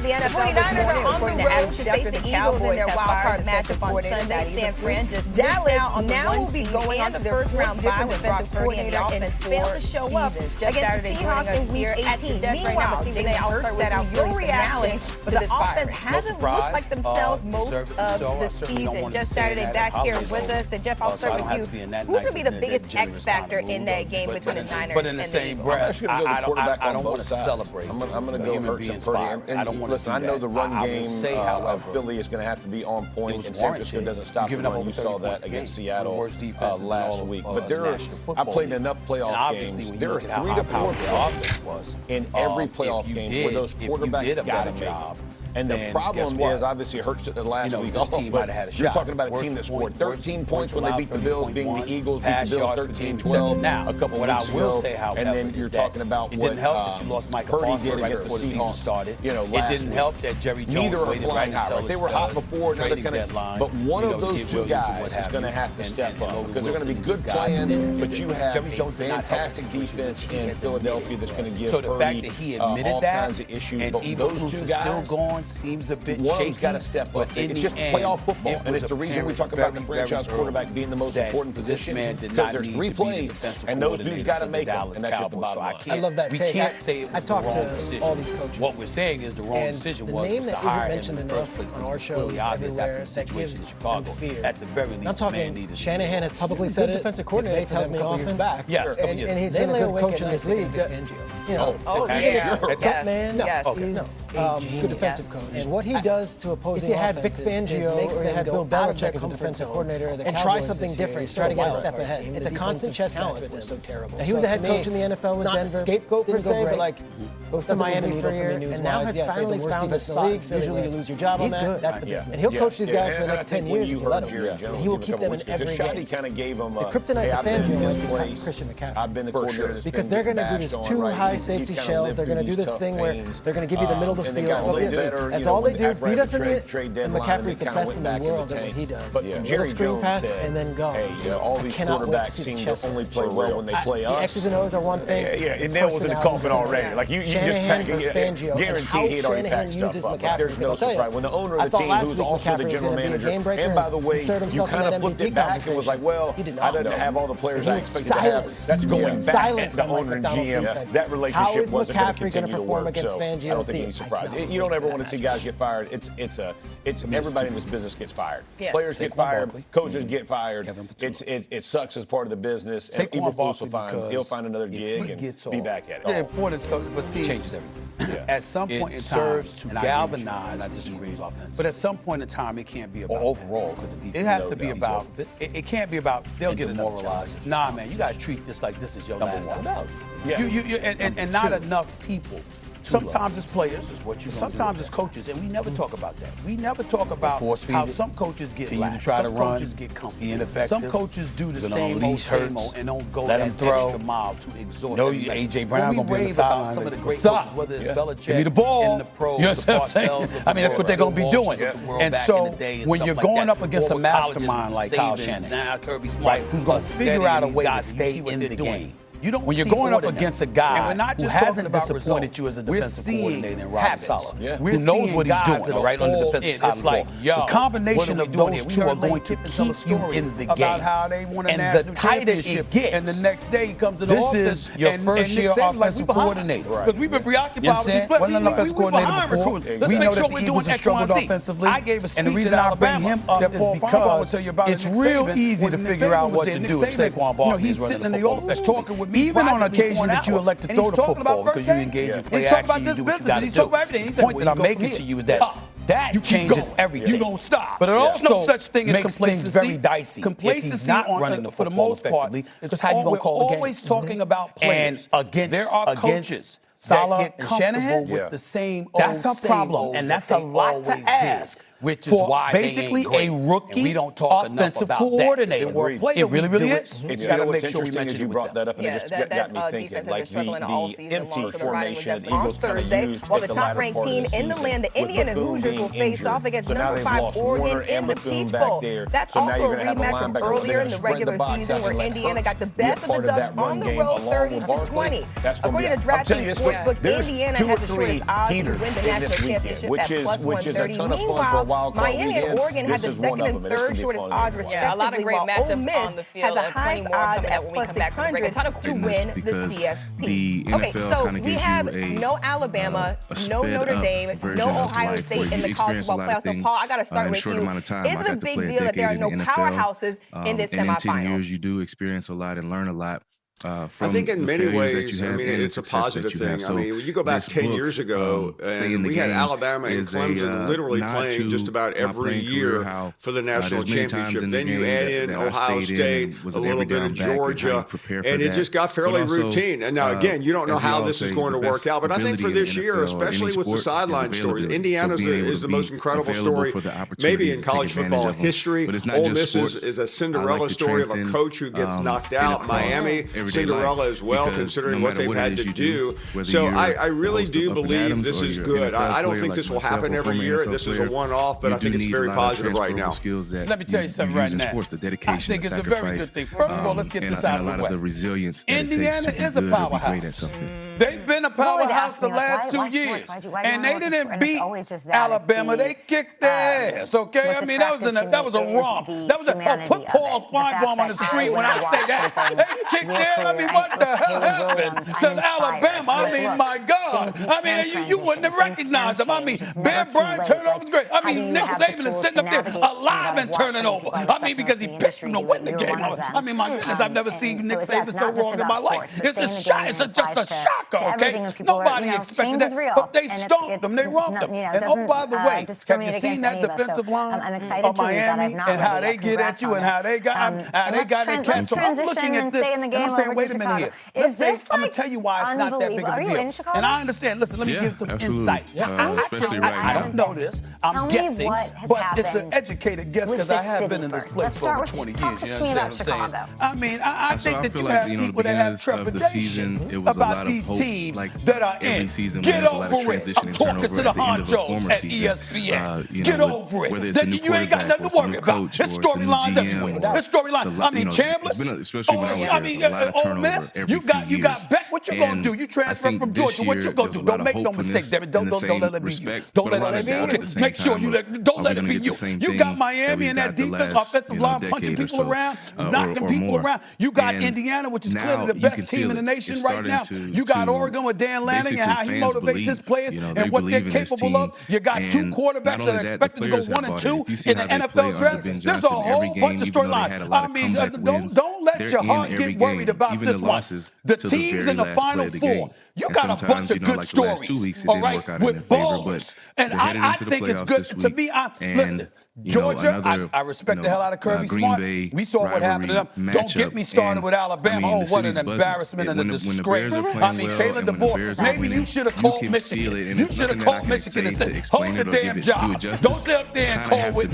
the NFL this morning, according to Adam Schefter. The Cowboys have fired defensive coordinator San Fran. Just Dallas now will be going on to their first-round bye with Brock Purdy and the offense failed to show up against the Seahawks in Week 18. Meanwhile, Stephen A. Hurst set out your reaction, but the offense hasn't looked like themselves most of the season. Just Saturday back here with us. And Jeff, I'll start with you. Who's going to be the biggest X factor in that game between the Niners but in the same breath, I don't want to celebrate. I'm going to go Hurts and Purdy. And I don't want to listen, I know the run game of Philly is going to have to be on point, and San Francisco doesn't stop the run. You saw that against Seattle last week. But I played enough playoff games. There are 3 to 4 playoffs in every playoff game where those quarterbacks got to make it. And the problem is, obviously, it hurts the last week. You're talking about a team that scored 13 points when they beat the Bills, being the Eagles beat the Bills 13-12 a couple weeks ago. And then you're talking about it didn't help that you lost Michael Purdy did against the Seahawks. Started. It didn't help that Jerry Jones neither are waited flying right high. until They were hot before. Now they're gonna, but one of those 2 guys is going to have to step up because they're going to be good plans. But you have a fantastic defense in Philadelphia that's going to give Purdy the fact that he admitted all kinds of issues. But those 2 guys still going seems a bit. One of them's got to step up. It's just playoff football, and it's the reason we talk about the franchise quarterback being the most important position because there's 3 plays, and those dudes got to make them, and that's just the bottom line. I love that take. We can't say it was I talked the wrong to decision. all these coaches. What we're saying is the wrong decision was the name that hire isn't mentioned him in the first enough place. on our shows everywhere that gives them fear. At the very least, I'm talking. Shanahan has publicly said it. Defensive coordinator tells me often back. Yeah, and he's been a good coach in this league. You know, good defensive coach. And what he does to opposing offenses had Vic Fangio makes or they had Bill Belichick as a defensive coordinator and try something different, try to get a step ahead. It's a constant chess match with him. So terrible. He was a head coach in the NFL with Denver. Scapegoat per se, but like goes to Miami for a year, and now has finally found the spot. Usually you lose your job on that. That's the business. And he'll coach these guys for the next 10 years if you let him. And he will keep them in every game. The kryptonite to Fangio might be Christian McCaffrey. I've been the coordinator because they're going to do this 2 high safety shells. They're going to do this thing where they're going to give you the middle of the field. That's all they do. Beat us in it. And McCaffrey's the best in the world at what he does. But Little screen pass and then go. All these quarterbacks seem to only play well when they play us. The X's and O's are one thing. And nails in the coffin already. Like you just guarantee he'd already packed stuff up. There's no surprise. When the owner of the team, who's also the general manager, and by the way, you kind of flipped it back and was like, well, I didn't have all the players I expected to have. That's going back at the owner and GM. That relationship wasn't going to continue to work. So I don't think any surprise. You don't ever want to see guys get fired. It's everybody in this business gets fired. Players get fired. Coaches get fired. It sucks as part of the business. And Eberflus will find he'll find another gig and be back at it. The importance of but see changes everything. At some point in time, serves to galvanize. I disagree. But at some point in time, it can't be about overall because it has to be about. It can't be about they'll get demoralized. Nah, man, you got to treat this like this is your last time. And not enough people. Sometimes it's players, sometimes it's coaches, and we never talk about that. We never talk about how some coaches get lax, some coaches get comfortable. Some coaches do the same old and don't go that extra mile to exhaust. No, A.J. Brown going to be on the sideline. Some of the great coaches, whether it's Belichick, give me the ball. In the pros, you know what I'm saying? I mean, that's what they're going to be doing. And so when you're going up against a mastermind like Kyle Shanahan, right, who's going to figure out a way to stay in the game. When you're going up against a guy who hasn't disappointed you as a defensive coordinator in Robert Saleh, who knows what he's doing, right, on the defensive side of the ball. The combination of those 2 are going to keep you in the game. And the tighter it gets, and the next day he comes in the office. This is your first year offensive coordinator. Because we've been preoccupied with these players. Wasn't an offensive coordinator before. We know that the Eagles have struggled offensively. I gave a speech in Alabama that Paul Farmer will tell you about. It's real easy to figure out what to do if Saquon Barkley is running the football. He's sitting in the office talking with me. Even on occasion that you elect to throw the football because you engage in play action, you do what you got to do. The point that I'm making to you is that changes everything. You don't stop. But it also no such thing as makes things very dicey. Complacency not running the for the most part, because how you gonna call the game? Always talking about players. And there are coaches Saleh that get and Shanahan with the same that's a problem, and that's a lot to ask which is why basically a rookie offensive coordinator. It really, really is. You got to make sure we mention you brought that up, and it just got me thinking. Like the empty formation the Eagles kind of used while the top-ranked team in the land, the Indiana Hoosiers, will face off against number 5 Oregon in the Peach Bowl. That's also a rematch from earlier in the regular season where Indiana got the best of the Ducks on the road 30-20. According to DraftKings Sportsbook, Indiana has the shortest odds to win the national championship at plus 130. Meanwhile, Miami and Oregon had the second and third shortest odds respectively, while Ole Miss has the highest odds at plus 600 to win the CFP. Okay, so we have no Alabama, no Notre Dame, no Ohio State in the college football playoffs. So, Paul, I got to start with you. Is it a big deal that there are no powerhouses in this semifinal? In 10 years, you do experience a lot and learn a lot. I think in many ways, I mean, it's a positive thing. So I mean, when you go back 10 years ago, and we had Alabama and Clemson literally playing just about every year for the national championship. Then you add in Ohio State, a little bit of Georgia, and it just got fairly routine. And now, again, you don't know how this is going to work out. But I think for this year, especially with the sideline stories, Indiana is the most incredible story maybe in college football history. Ole Miss is a Cinderella story of a coach who gets knocked out. Miami, Cinderella as well, considering what they've had to do. So I really do believe this is good. I don't think this will happen every year. This is a one-off, but I think it's very positive right now. Let me tell you something right now. I think it's a very good thing. First of all, let's get this out of the way. Indiana is a powerhouse. They've been a powerhouse the last 2 years, and they didn't beat Alabama. They kicked their ass. Okay, I mean that was a romp. That was a put Paul Feinbaum on the screen when I say that. They kicked their. I mean, what the hell happened to Alabama? I mean, my God. I mean, you wouldn't have recognized them. I mean, Bear Bryant turnover was great. I mean, Nick Saban is sitting up there alive and turning over. I mean, because he picked him to win the game. I mean, my goodness, I've never seen Nick Saban so wrong in my life. It's just a shocker, okay? Nobody expected that. But they stomped them. They romped them. And oh, by the way, have you seen that defensive line of Miami and how they get at you and how they got their catch? So I'm looking at this and I'm saying, wait a minute here. Let's say, I'm going to tell you why it's not that big of a deal. And I understand. Listen, let me give some insight. I don't know this. I'm guessing. But it's an educated guess because I have been in this place for over 20 years. You understand what I'm saying? I mean, I think that you have people that have trepidation about these teams that are in. Get over it. I'm talking to the honchos at ESPN. Get over it. You ain't got nothing to worry about. There's storylines everywhere. There's storylines. I mean, Chambliss. I mean, Ole Miss, you got Beck. What you gonna do? You transfer from Georgia. What you gonna do? Don't make no mistake, David. Don't let it be you. Don't let it be you. Make sure don't let it be you. You got Miami in that defense, offensive line, punching people around, knocking people around. You got Indiana, which is clearly the best team in the nation right now. You got Oregon with Dan Lanning and how he motivates his players and what they're capable of. You got 2 quarterbacks that are expected to go 1 and 2 in the NFL draft. There's a whole bunch of storylines. I mean, don't let your heart get worried about this one. The teams in the Final Four, you got a bunch of good stories, all right, with ballers. And I think it's good. To me, listen, Georgia, I respect the hell out of Kirby Smart. We saw what happened to them. Don't get me started with Alabama. Oh, what an embarrassment and a disgrace. I mean, Kalen DeBoer, maybe you should have called Michigan. You should have called Michigan and said, hold the damn job. Don't sit up there and call with me.